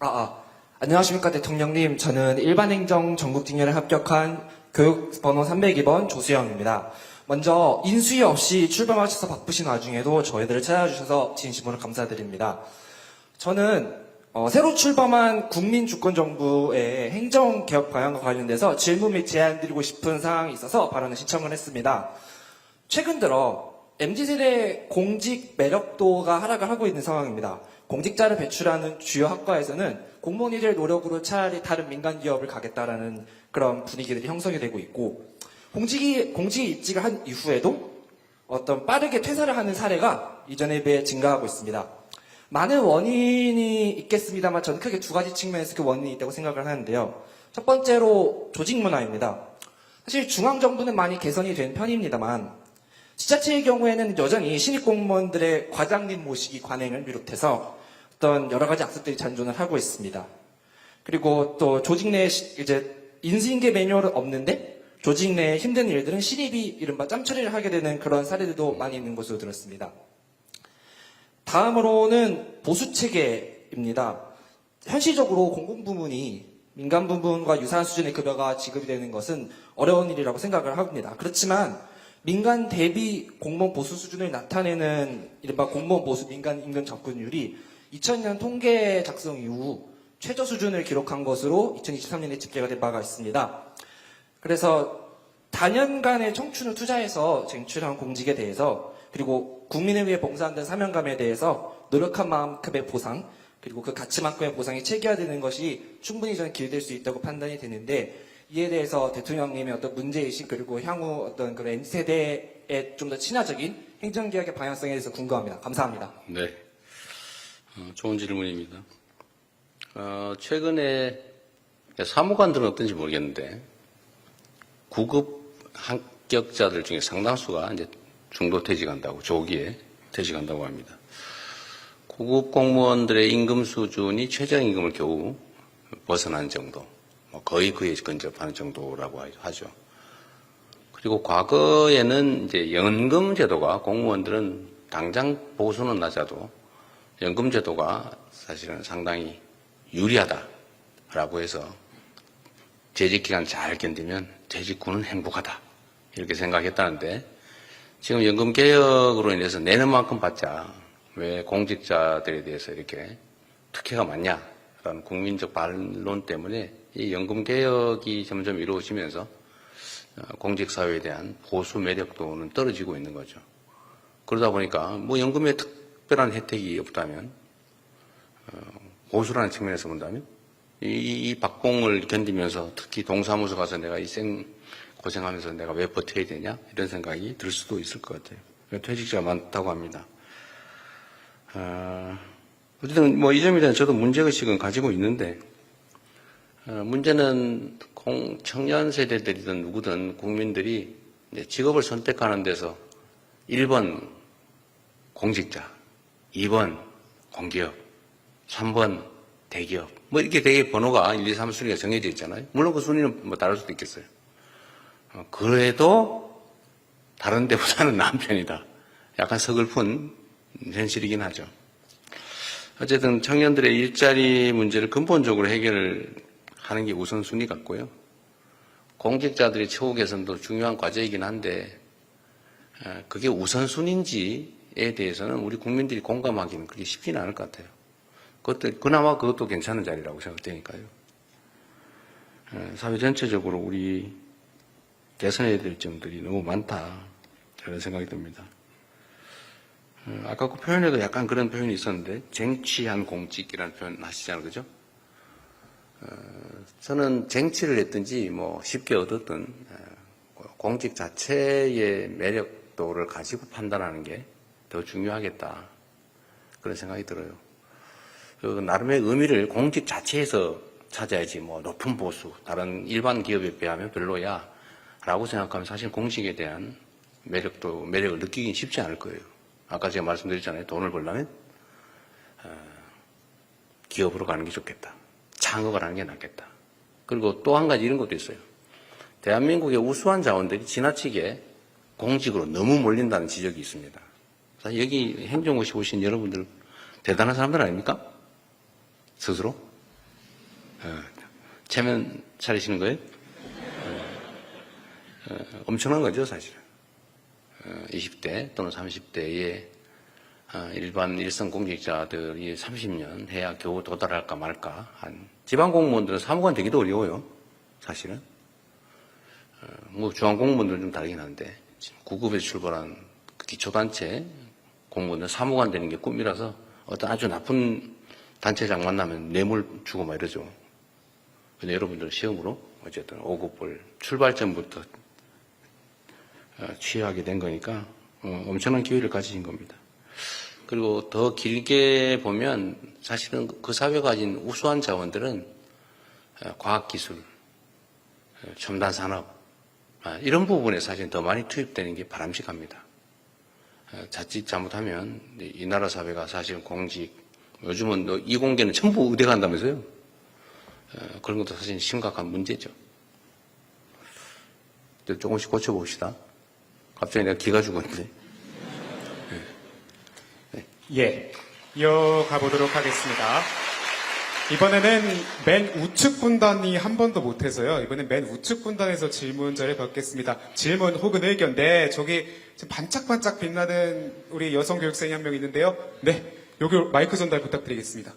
아, 안녕하십니까, 대통령님. 저는 일반행정 전국직렬에 합격한 교육번호 302번 조수영입니다. 먼저 인수위 없이 출범하셔서 바쁘신 와중에도 저희들을 찾아주셔서 진심으로 감사드립니다. 저는 새로 출범한 국민주권정부의 행정개혁 방향과 관련돼서 질문 및 제안 드리고 싶은 사항이 있어서 발언을 신청을 했습니다. 최근 들어 MZ세대 공직 매력도가 하락을 하고 있는 상황입니다. 공직자를 배출하는 주요 학과에서는 공무원들의 노력으로 차라리 다른 민간 기업을 가겠다라는 그런 분위기들이 형성이 되고 있고, 공직에 입직을 한 이후에도 어떤 빠르게 퇴사를 하는 사례가 이전에 비해 증가하고 있습니다. 많은 원인이 있겠습니다만 저는 크게 두 가지 측면에서 그 원인이 있다고 생각을 하는데요. 첫 번째로 조직 문화입니다. 사실 중앙정부는 많이 개선이 된 편입니다만 지자체의 경우에는 여전히 신입 공무원들의 과장님 모시기 관행을 비롯해서 어떤 여러 가지 악습들이 잔존을 하고 있습니다. 그리고 또 조직 내에 이제 인수인계 매뉴얼은 없는데 조직 내에 힘든 일들은 신입이 이른바 짬처리를 하게 되는 그런 사례들도 많이 있는 것으로 들었습니다. 다음으로는 보수 체계입니다. 현실적으로 공공부문이 민간 부문과 유사한 수준의 급여가 지급이 되는 것은 어려운 일이라고 생각을 합니다. 그렇지만 민간 대비 공무원 보수 수준을 나타내는 이른바 공무원 보수 민간 임금 접근율이 2000년 통계 작성 이후 최저 수준을 기록한 것으로 2023년에 집계가 된 바가 있습니다. 그래서 다년간의 청춘을 투자해서 쟁취한 공직에 대해서, 그리고 국민을 위해 봉사한다는 사명감에 대해서 노력한 만큼의 보상, 그리고 그 가치만큼의 보상이 체계화되는 것이 충분히 저는 기회될 수 있다고 판단이 되는데, 이에 대해서 대통령님의 어떤 문제의식, 그리고 향후 어떤 그런 M세대에 좀 더 친화적인 행정개혁의 방향성에 대해서 궁금합니다. 감사합니다. 네. 좋은 질문입니다. 최근에 사무관들은 어떤지 모르겠는데, 구급 합격자들 중에 상당수가 이제 중도 퇴직한다고, 조기에 퇴직한다고 합니다. 구급 공무원들의 임금 수준이 최저임금을 겨우 벗어난 정도, 거의 그에 근접하는 정도라고 하죠. 그리고 과거에는 이제 연금 제도가, 공무원들은 당장 보수는 낮아도 연금 제도가 사실은 상당히 유리하다라고 해서 재직 기간 잘 견디면 재직 후는 행복하다, 이렇게 생각했다는데, 지금 연금 개혁으로 인해서 내는 만큼 받자, 왜 공직자들에 대해서 이렇게 특혜가 많냐라는 국민적 반론 때문에 이 연금 개혁이 점점 이루어지면서 공직사회에 대한 보수 매력도는 떨어지고 있는 거죠. 그러다 보니까 뭐 연금에 특별한 혜택이 없다면, 보수라는 측면에서 본다면 이 박봉을 견디면서 특히 동사무소 가서 내가 이 고생하면서 내가 왜 버텨야 되냐, 이런 생각이 들 수도 있을 것 같아요. 퇴직자가 많다고 합니다. 어쨌든 뭐 이 점에 대한 저도 문제의식은 가지고 있는데, 문제는 청년 세대들이든 누구든 국민들이 이제 직업을 선택하는 데서 1번 공직자, 2번 공기업, 3번 대기업, 뭐 이렇게 되게 번호가 1, 2, 3 순위가 정해져 있잖아요. 물론 그 순위는 뭐 다를 수도 있겠어요. 그래도 다른 데보다는 나은 편이다. 약간 서글픈 현실이긴 하죠. 어쨌든 청년들의 일자리 문제를 근본적으로 해결을 하는 게 우선순위 같고요. 공직자들의 처우 개선도 중요한 과제이긴 한데, 그게 우선순위인지에 대해서는 우리 국민들이 공감하기는 그렇게 쉽지는 않을 것 같아요. 그나마 그것도 괜찮은 자리라고 생각되니까요. 사회 전체적으로 우리 개선해야 될 점들이 너무 많다, 그런 생각이 듭니다. 아까 그 표현에도 약간 그런 표현이 있었는데, 쟁취한 공직이라는 표현 하시잖아요, 그죠? 저는 쟁취를 했든지 뭐 쉽게 얻었든 공직 자체의 매력도를 가지고 판단하는 게 더 중요하겠다, 그런 생각이 들어요. 나름의 의미를 공직 자체에서 찾아야지, 뭐 높은 보수, 다른 일반 기업에 비하면 별로야 라고 생각하면 사실 공직에 대한 매력을 느끼긴 쉽지 않을 거예요. 아까 제가 말씀드렸잖아요. 돈을 벌려면 기업으로 가는 게 좋겠다, 창업을 하는 게 낫겠다. 그리고 또 한 가지 이런 것도 있어요. 대한민국의 우수한 자원들이 지나치게 공직으로 너무 몰린다는 지적이 있습니다. 여기 행정고시 오신 여러분들 대단한 사람들 아닙니까? 스스로? 체면 차리시는 거예요? 엄청난 거죠, 사실은. 20대 또는 30대의 일반 일선 공직자들이 30년 해야 겨우 도달할까 말까 한 지방 공무원들은 사무관 되기도 어려워요, 사실은. 뭐 중앙 공무원들은 좀 다르긴 한데 지금 9급에서 출발한 그 기초단체 공무원들 사무관 되는 게 꿈이라서 어떤 아주 나쁜 단체장 만나면 뇌물 주고 막 이러죠. 근데 여러분들은 시험으로 어쨌든 5급을 출발점부터 취하게 된 거니까 엄청난 기회를 가지신 겁니다. 그리고 더 길게 보면 사실은 그 사회가 가진 우수한 자원들은 과학기술, 첨단 산업 이런 부분에 사실 더 많이 투입되는 게 바람직합니다. 자칫 잘못하면 이 나라 사회가 사실은 공직, 요즘은 이공계는 전부 의대 간다면서요? 그런 것도 사실 심각한 문제죠. 조금씩 고쳐봅시다. 갑자기 내가 기가 죽었는데. 예, 이어가 보도록 하겠습니다. 이번에는 맨 우측 분단이 한 번도 못해서요. 이번엔 맨 우측 분단에서 질문자를 받겠습니다. 질문 혹은 의견. 네, 저기 지금 반짝반짝 빛나는 우리 여성 교육생이 한 명 있는데요. 네, 여기 마이크 전달 부탁드리겠습니다.